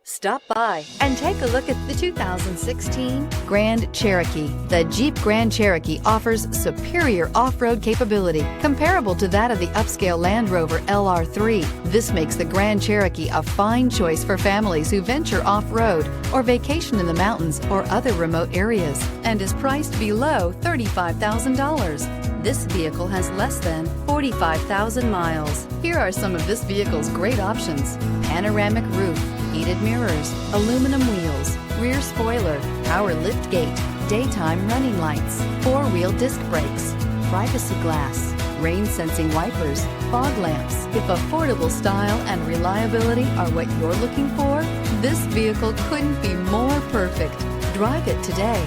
Stop by and take a look at the 2016 Grand Cherokee. The Jeep Grand Cherokee offers superior off-road capability comparable to that of the upscale Land Rover LR3. This makes the Grand Cherokee a fine choice for families who venture off-road or vacation in the mountains or other remote areas, and is priced below $35,000. This vehicle has less than 45,000 miles. Here are some of this vehicle's great options: panoramic roof, heated mirrors, aluminum wheels, rear spoiler, power lift gate, daytime running lights, four-wheel disc brakes, privacy glass, rain sensing wipers, fog lamps. If affordable style and reliability are what you're looking for, this vehicle couldn't be more perfect. Drive it today.